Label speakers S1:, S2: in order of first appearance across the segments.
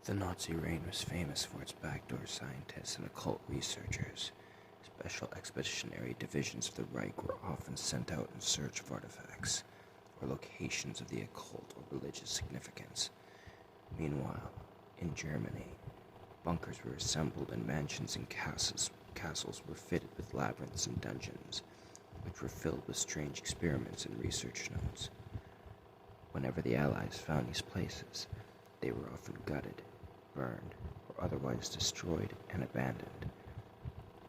S1: The Nazi reign was famous for its backdoor scientists and occult researchers. Special expeditionary divisions of the Reich were often sent out in search of artifacts or locations of the occult or religious significance. Meanwhile, in Germany, bunkers were assembled and mansions and castles were fitted with labyrinths and dungeons, which were filled with strange experiments and research notes. Whenever the Allies found these places, they were often gutted, burned, or otherwise destroyed and abandoned.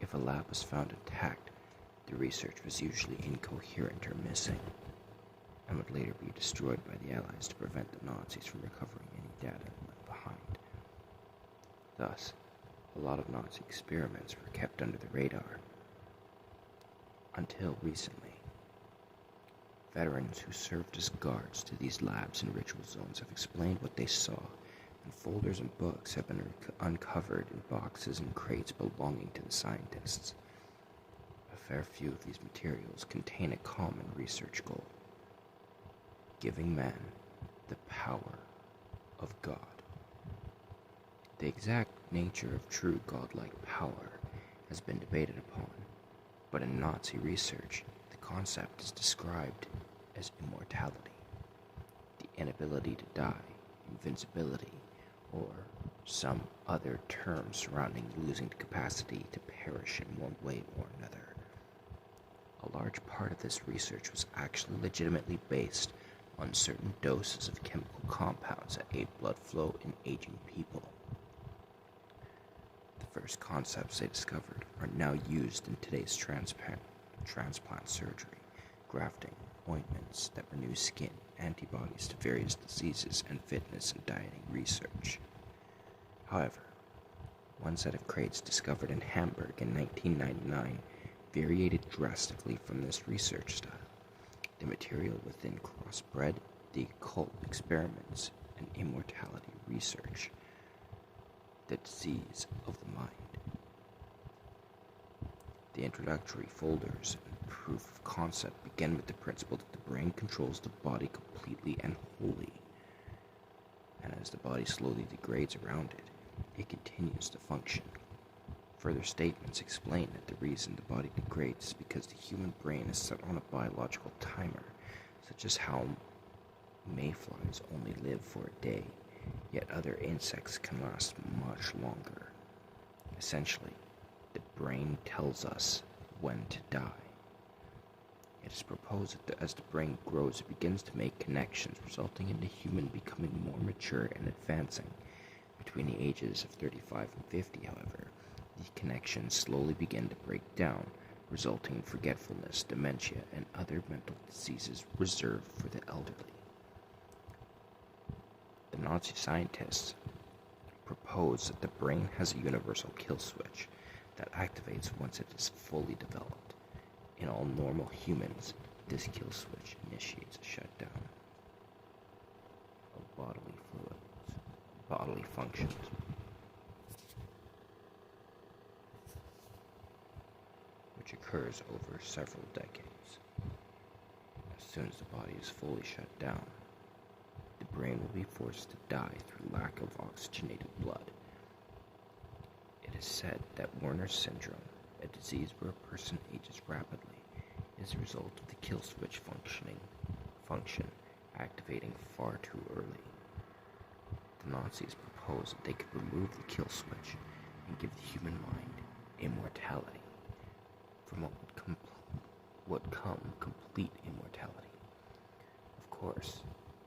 S1: If a lab was found intact, the research was usually incoherent or missing, and would later be destroyed by the Allies to prevent the Nazis from recovering any data left behind. Thus, a lot of Nazi experiments were kept under the radar. Until recently, veterans who served as guards to these labs and ritual zones have explained what they saw, and folders and books have been uncovered in boxes and crates belonging to the scientists. A fair few of these materials contain a common research goal: giving man the power of God. The exact nature of true godlike power has been debated upon, but in Nazi research, the concept is described as immortality, the inability to die, invincibility, or some other term surrounding losing the capacity to perish in one way or another. A large part of this research was actually legitimately based on certain doses of chemical compounds that aid blood flow in aging people. The first concepts they discovered are now used in today's transplant surgery, grafting, ointments that renew skin, antibodies to various diseases, and fitness and dieting research. However, one set of crates discovered in Hamburg in 1999 variated drastically from this research style. The material within crossbred the occult experiments and immortality research, the disease of the mind. The introductory folders and proof of concept begin with the principle that the brain controls the body completely and wholly, and as the body slowly degrades around it, it continues to function. Further statements explain that the reason the body degrades is because the human brain is set on a biological timer, such as how mayflies only live for a day, yet other insects can last much longer. Essentially, the brain tells us when to die. It is proposed that as the brain grows, it begins to make connections, resulting in the human becoming more mature and advancing. Between the ages of 35 and 50, however, the connections slowly begin to break down, resulting in forgetfulness, dementia, and other mental diseases reserved for the elderly. The Nazi scientists propose that the brain has a universal kill switch that activates once it is fully developed. In all normal humans, this kill switch initiates a shutdown of bodily functions. Which occurs over several decades. As soon as the body is fully shut down, the brain will be forced to die through lack of oxygenated blood. It is said that Werner's syndrome, a disease where a person ages rapidly, is a result of the kill switch function activating far too early. The Nazis proposed that they could remove the kill switch and give the human mind immortality, from what would come complete immortality. Of course,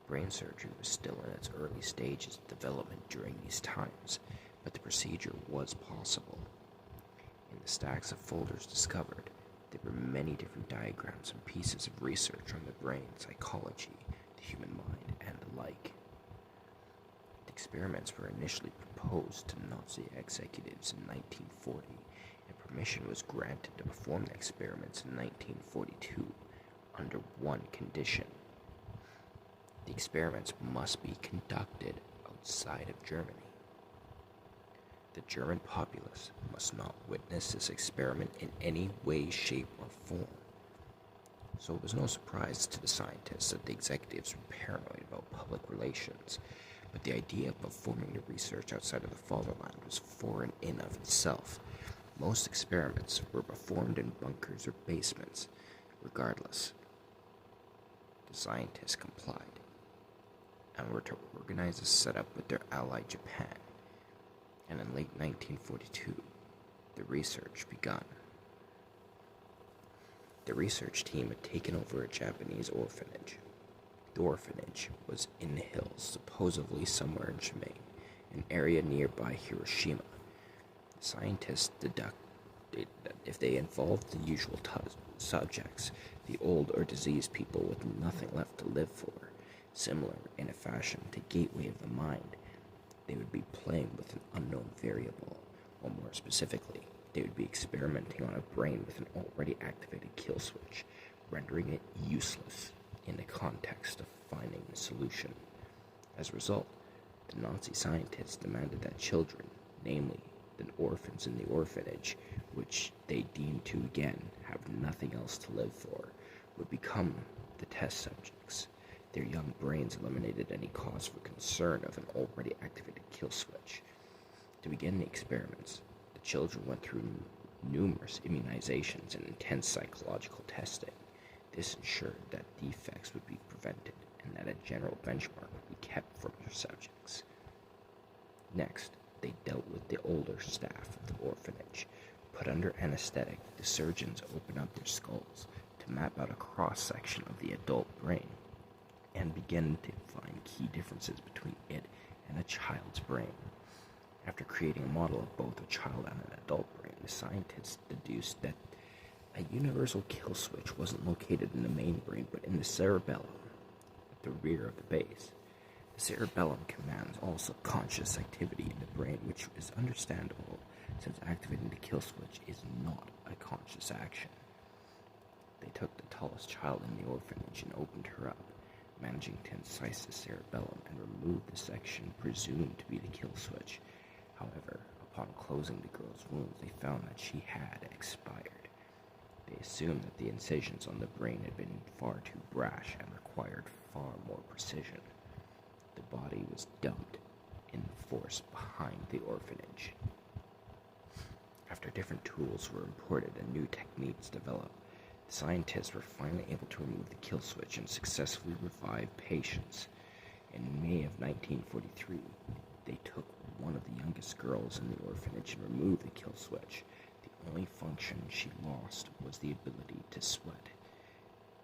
S1: brain surgery was still in its early stages of development during these times, but the procedure was possible. In the stacks of folders discovered, there were many different diagrams and pieces of research on the brain, psychology, the human mind, and the like. The experiments were initially proposed to Nazi executives in 1940, and permission was granted to perform the experiments in 1942 under one condition. The experiments must be conducted outside of Germany. The German populace must not witness this experiment in any way, shape, or form. So it was no surprise to the scientists that the executives were paranoid about public relations, but the idea of performing the research outside of the fatherland was foreign in of itself. Most experiments were performed in bunkers or basements. Regardless, the scientists complied and were to organize a setup with their ally Japan, and in late 1942, the research began. The research team had taken over a Japanese orphanage. The orphanage was in the hills, supposedly somewhere in Shimane, an area nearby Hiroshima. The scientists deducted that if they involved the usual subjects, the old or diseased people with nothing left to live for, similar in a fashion to Gateway of the Mind, they would be playing with an unknown variable, or more specifically, they would be experimenting on a brain with an already activated kill switch, rendering it useless in the context of finding a solution. As a result, the Nazi scientists demanded that children, namely the orphans in the orphanage, which they deemed to again have nothing else to live for, would become the test subjects. Their young brains eliminated any cause for concern of an already activated kill switch. To begin the experiments, the children went through numerous immunizations and intense psychological testing. This ensured that defects would be prevented and that a general benchmark would be kept from their subjects. Next, they dealt with the older staff of the orphanage. Put under anesthetic, the surgeons opened up their skulls to map out a cross-section of the adult brain and begin to find key differences between it and a child's brain. After creating a model of both a child and an adult brain, the scientists deduced that a universal kill switch wasn't located in the main brain, but in the cerebellum, at the rear of the base. The cerebellum commands all subconscious activity in the brain, which is understandable, since activating the kill switch is not a conscious action. They took the tallest child in the orphanage and opened her up, managing to incise the cerebellum and remove the section presumed to be the kill switch. However, upon closing the girl's wounds, they found that she had expired. They assumed that the incisions on the brain had been far too brash and required far more precision. The body was dumped in the forest behind the orphanage. After different tools were imported and new techniques developed, the scientists were finally able to remove the kill switch and successfully revive patients. In May of 1943, they took one of the youngest girls in the orphanage and removed the kill switch. The only function she lost was the ability to sweat.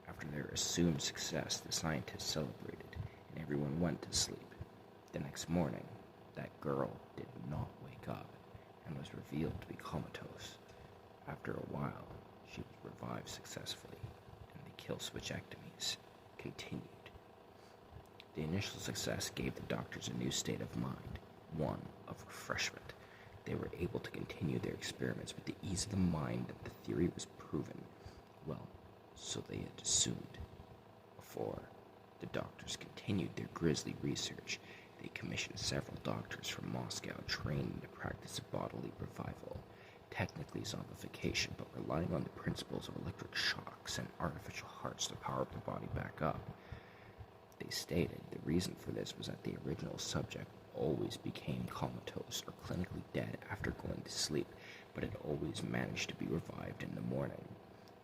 S1: After their assumed success, the scientists celebrated, and everyone went to sleep. The next morning, that girl did not wake up and was revealed to be comatose. After a while, she was revived successfully, and the kill switchectomies continued. The initial success gave the doctors a new state of mind, one of refreshment. They were able to continue their experiments with the ease of the mind that the theory was proven. Well, so they had assumed. Before the doctors continued their grisly research, they commissioned several doctors from Moscow trained in the practice of bodily revival, technically zombification, but relying on the principles of electric shocks and artificial hearts to power the body back up. They stated the reason for this was that the original subject always became comatose or clinically dead after going to sleep, but had always managed to be revived in the morning.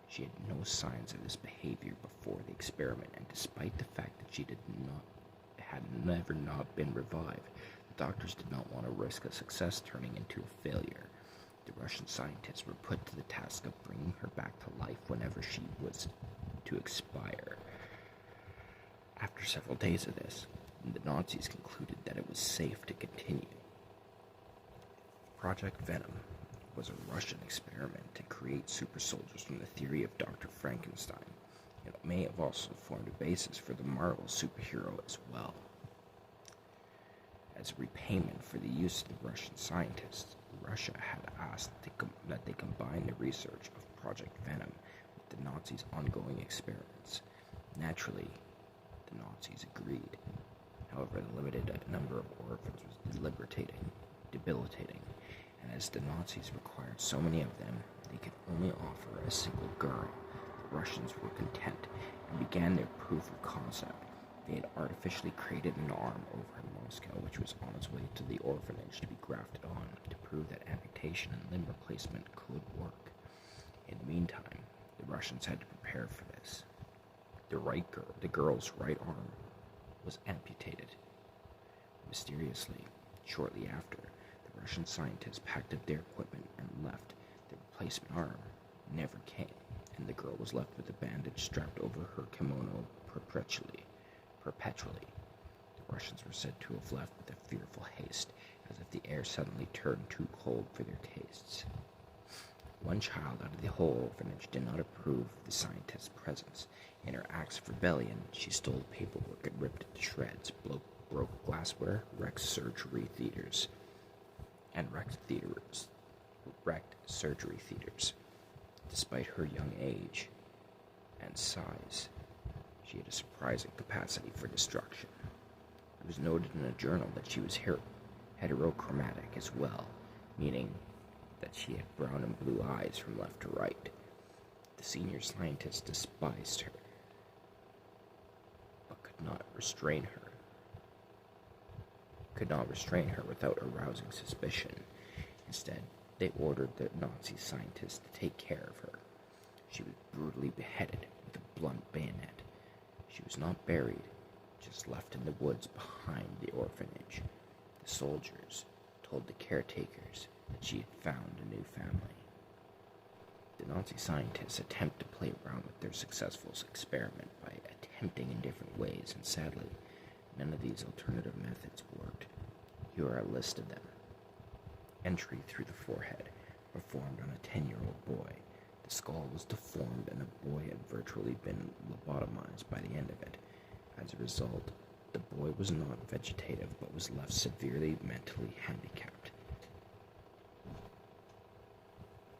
S1: She had no signs of this behavior before the experiment, and despite the fact that she had never not been revived, the doctors did not want to risk a success turning into a failure. The Russian scientists were put to the task of bringing her back to life whenever she was to expire. After several days of this, the Nazis concluded that it was safe to continue. Project Venom was a Russian experiment to create super soldiers from the theory of Dr. Frankenstein. It may have also formed a basis for the Marvel superhero as well. As repayment for the use of the Russian scientists, Russia had asked that they combine the research of Project Venom with the Nazis' ongoing experiments. Naturally, the Nazis agreed. However, the limited number of orphans was debilitating, and as the Nazis required so many of them, they could only offer a single girl. The Russians were content and began their proof of concept. They had artificially created an arm over in Moscow, which was on its way to the orphanage to be grafted on to prove that amputation and limb replacement could work. In the meantime, the Russians had to prepare for this. The girl's right arm was amputated. Mysteriously, shortly after, the Russian scientists packed up their equipment and left. The replacement arm never came, and the girl was left with a bandage strapped over her kimono perpetually. The Russians were said to have left with a fearful haste, as if the air suddenly turned too cold for their tastes. One child out of the whole orphanage did not approve of the scientist's presence. In her acts of rebellion, she stole paperwork and ripped it to shreds, broke glassware, wrecked surgery theaters. Despite her young age and size, she had a surprising capacity for destruction. It was noted in a journal that she was heterochromatic as well, meaning that she had brown and blue eyes from left to right. The senior scientist despised her, but could not restrain her without arousing suspicion. Instead, they ordered the Nazi scientist to take care of her. She was brutally beheaded with a blunt bayonet. She was not buried, just left in the woods behind the orphanage. The soldiers told the caretakers that she had found a new family. The Nazi scientists attempt to play around with their successful experiment by attempting in different ways, and sadly, none of these alternative methods worked. Here are a list of them. Entry through the forehead, performed on a 10-year-old boy. The skull was deformed and the boy had virtually been lobotomized by the end of it. As a result, the boy was not vegetative but was left severely mentally handicapped.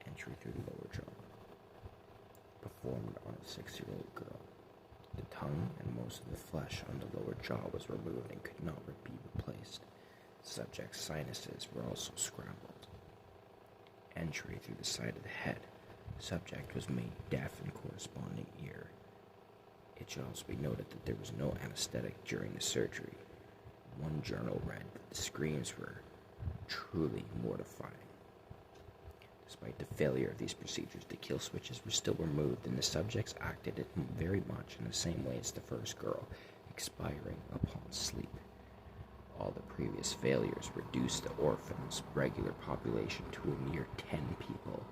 S1: Entry through the lower jaw, performed on a 6-year-old girl. The tongue and most of the flesh on the lower jaw was removed and could not be replaced. The subject's sinuses were also scrambled. Entry through the side of the head. The subject was made deaf in corresponding ear. It should also be noted that there was no anesthetic during the surgery. One journal read that the screams were truly mortifying. Despite the failure of these procedures, the kill switches were still removed, and the subjects acted very much in the same way as the first girl, expiring upon sleep. All the previous failures reduced the orphan's regular population to a mere 10 people.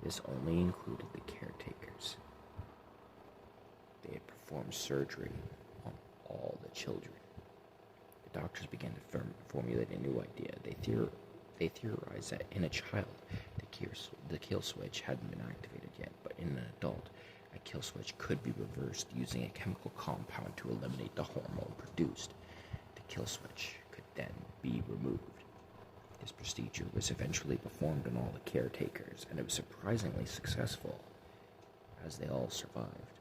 S1: This only included the caretakers. They had performed surgery on all the children. The doctors began to formulate a new idea. They theorized that in a child, the kill switch hadn't been activated yet, but in an adult, a kill switch could be reversed using a chemical compound to eliminate the hormone produced. The kill switch could then be removed. This procedure was eventually performed on all the caretakers, and it was surprisingly successful, as they all survived.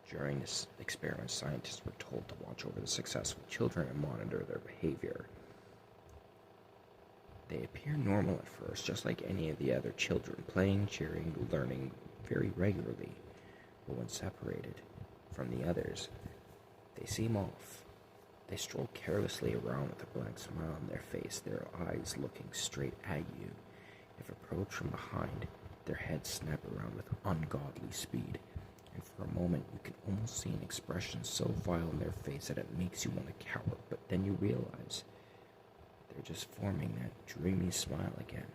S1: During this experiment, scientists were told to watch over the successful children and monitor their behavior. They appear normal at first, just like any of the other children, playing, cheering, learning very regularly. But when separated from the others, they seem off. They stroll carelessly around with a blank smile on their face, their eyes looking straight at you. If approached from behind, their heads snap around with ungodly speed. And for a moment, you can almost see an expression so vile in their face that it makes you want to cower. But then you realize they're just forming that dreamy smile again.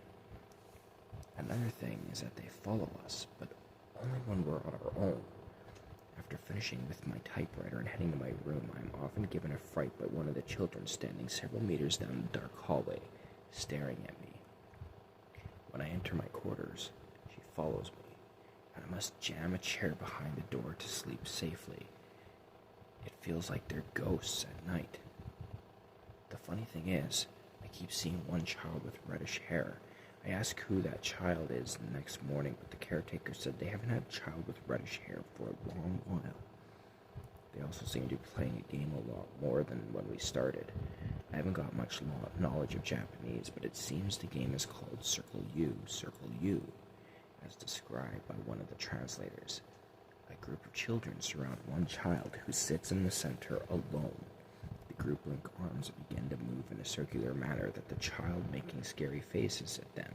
S1: Another thing is that they follow us, but only when we're on our own. After finishing with my typewriter and heading to my room, I am often given a fright by one of the children standing several meters down the dark hallway, staring at me. When I enter my quarters, she follows me, and I must jam a chair behind the door to sleep safely. It feels like they're ghosts at night. The funny thing is, I keep seeing one child with reddish hair. I ask who that child is the next morning, but the caretaker said they haven't had a child with reddish hair for a long while. They also seem to be playing a game a lot more than when we started. I haven't got much knowledge of Japanese, but it seems the game is called Circle U, as described by one of the translators. A group of children surround one child who sits in the center alone. The group link arms and begin to move in a circular manner, that the child making scary faces at them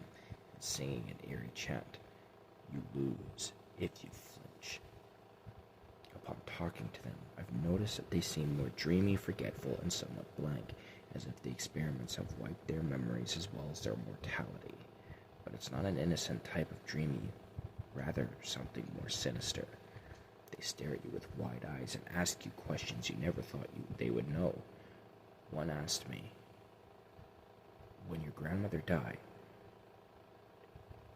S1: and singing an eerie chant. You lose if you flinch. Upon talking to them, I've noticed that they seem more dreamy, forgetful, and somewhat blank, as if the experiments have wiped their memories as well as their mortality. But it's not an innocent type of dreamy, rather something more sinister. They stare at you with wide eyes and ask you questions you never thought they would know. One asked me, "When your grandmother died,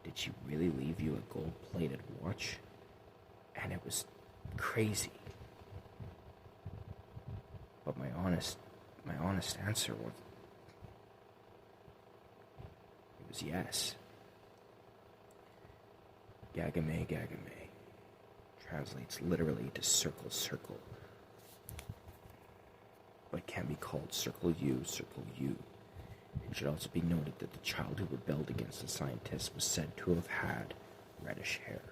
S1: did she really leave you a gold-plated watch?" And it was crazy. But my honest answer was yes. Kagome Kagome translates literally to circle, circle, but can be called circle you, circle you. It should also be noted that the child who rebelled against the scientists was said to have had reddish hair.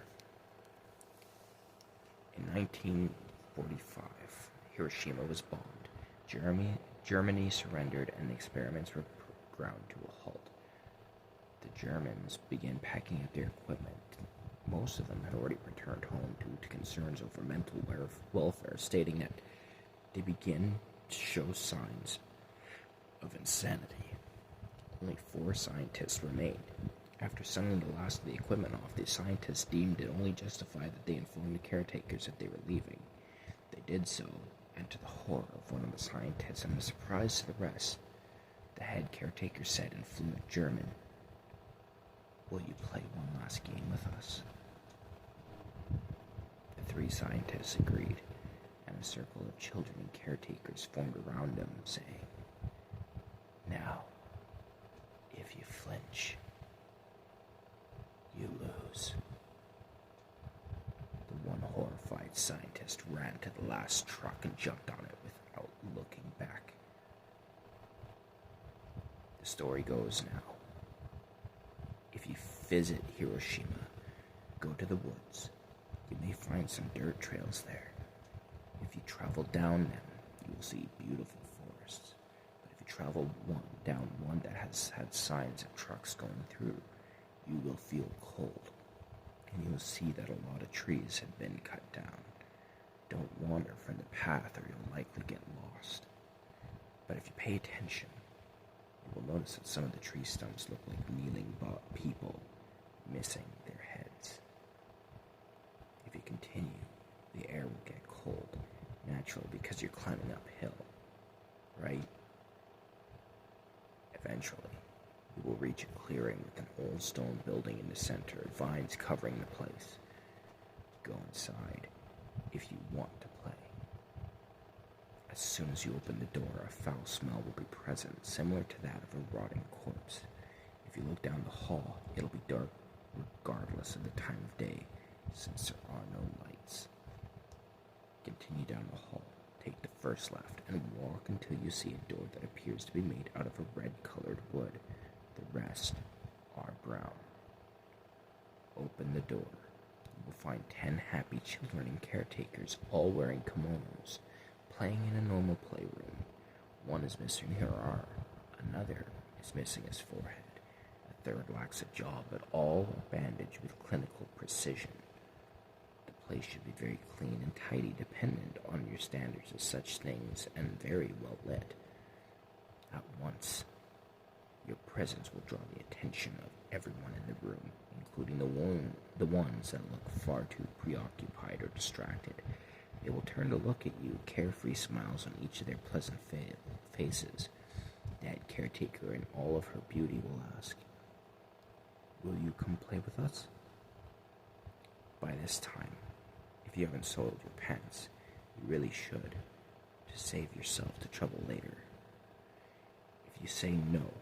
S1: In 1945, Hiroshima was bombed. Germany surrendered and the experiments were ground to a halt. The Germans began packing up their equipment. Most of them had already returned home due to concerns over mental welfare, stating that they began to show signs of insanity. Only 4 scientists remained. After sending the last of the equipment off, the scientists deemed it only justified that they informed the caretakers that they were leaving. They did so, and to the horror of one of the scientists and a surprise to the rest, the head caretaker said in fluent German, "Will you play one last game with us?" The 3 scientists agreed, and a circle of children and caretakers formed around them, saying, "Now, if you flinch, you lose." The one horrified scientist ran to the last truck and jumped on it without looking back. The story goes now, if you visit Hiroshima, go to the woods. You may find some dirt trails there. If you travel down them, you will see beautiful forests. But if you travel down one that has had signs of trucks going through, you will feel cold, and you will see that a lot of trees have been cut down. Don't wander from the path or you'll likely get lost. But if you pay attention, you will notice that some of the tree stumps look like kneeling people, missing their heads. If you continue, the air will get cold, naturally, because you're climbing uphill, right? Eventually, you will reach a clearing with an old stone building in the center, vines covering the place. Go inside if you want to play. As soon as you open the door, a foul smell will be present, similar to that of a rotting corpse. If you look down the hall, it'll be dark regardless of the time of day, since there are no lights. Continue down the hall, take the first left, and walk until you see a door that appears to be made out of a red-colored wood. The rest are brown. Open the door. You will find 10 happy children and caretakers, all wearing kimonos, playing in a normal playroom. One is missing her arm, another is missing his forehead, a third lacks a jaw, but all are bandaged with clinical precision. The place should be very clean and tidy, dependent on your standards of such things, and very well lit. At once, your presence will draw the attention of everyone in the room, including the ones that look far too preoccupied or distracted. They will turn to look at you, carefree smiles on each of their pleasant faces. The head caretaker in all of her beauty will ask, "Will you come play with us?" By this time, if you haven't soiled your pants, you really should, to save yourself the trouble later. If you say no,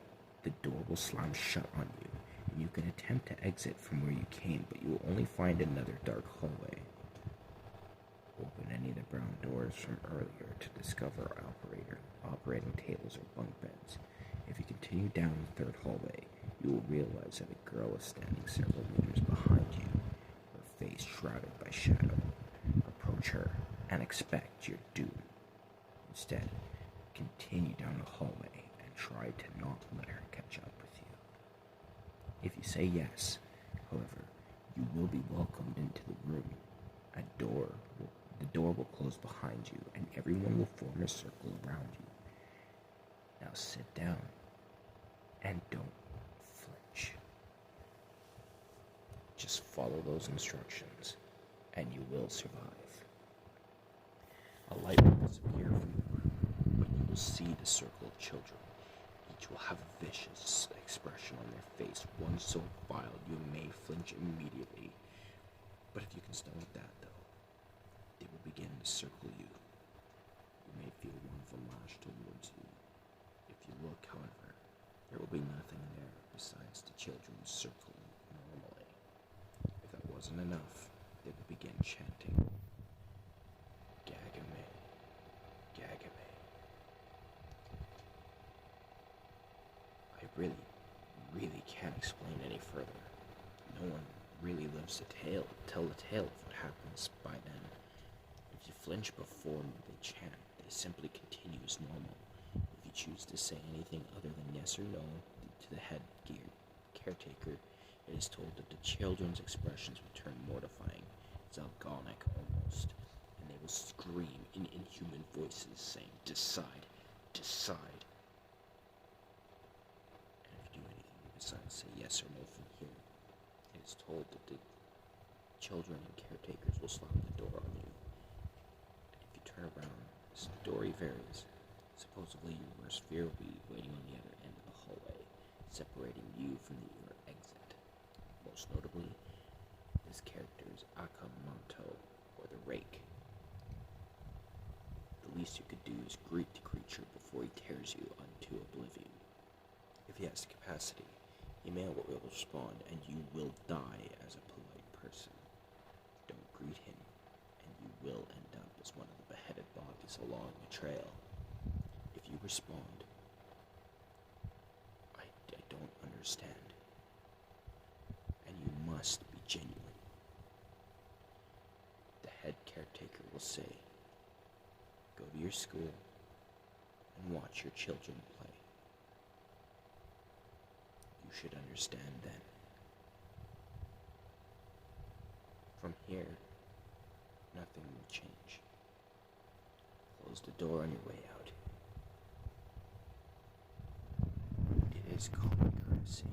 S1: the door will slam shut on you, and you can attempt to exit from where you came, but you will only find another dark hallway. Open any of the brown doors from earlier to discover operating tables or bunk beds. If you continue down the third hallway, you will realize that a girl is standing several meters behind you, her face shrouded by shadow. and expect your doom. Instead, continue down the hallway and try to not let her catch up with you. If you say yes, however, you will be welcomed into the room. The door will close behind you, and everyone will form a circle around you. Now sit down and don't flinch. Just follow those instructions, and you will survive. A light will disappear from the room, but you will see the circle of children. Each will have a vicious expression on their face, one so vile you may flinch immediately. But if you can stomach that, though, they will begin to circle you. You may feel one of them lash towards you. If you look, however, there will be nothing there besides the children circling normally. If that wasn't enough, they will begin chanting, Kagome, Kagome. I really can't explain any further. No one really lives to tell the tale of what happens by then. If you flinch before they chant, they simply continue as normal. If you choose to say anything other than yes or no to the head caretaker, it is told that the children's expressions will turn mortifying, zalgonic almost, and they will scream in inhuman voices saying, decide, decide. And if you do anything besides say yes or no from here, it is told that the children and caretakers will slam the door on you. And if you turn around, the story varies. Supposedly your worst fear will be waiting on the other end of the hallway, separating you from your exit. Most notably, this character is Akamanto, or the Rake. The least you could do is greet the creature before he tears you unto oblivion. If he has the capacity, he may will respond, and you will die as a polite person. Don't greet him, and you will end up as one of the beheaded bodies along the trail. If you respond, I don't understand, and you must be genuine. The head caretaker will say, go to your school and watch your children play. You should understand then. From here, nothing will change. Close the door on your way out. It is common courtesy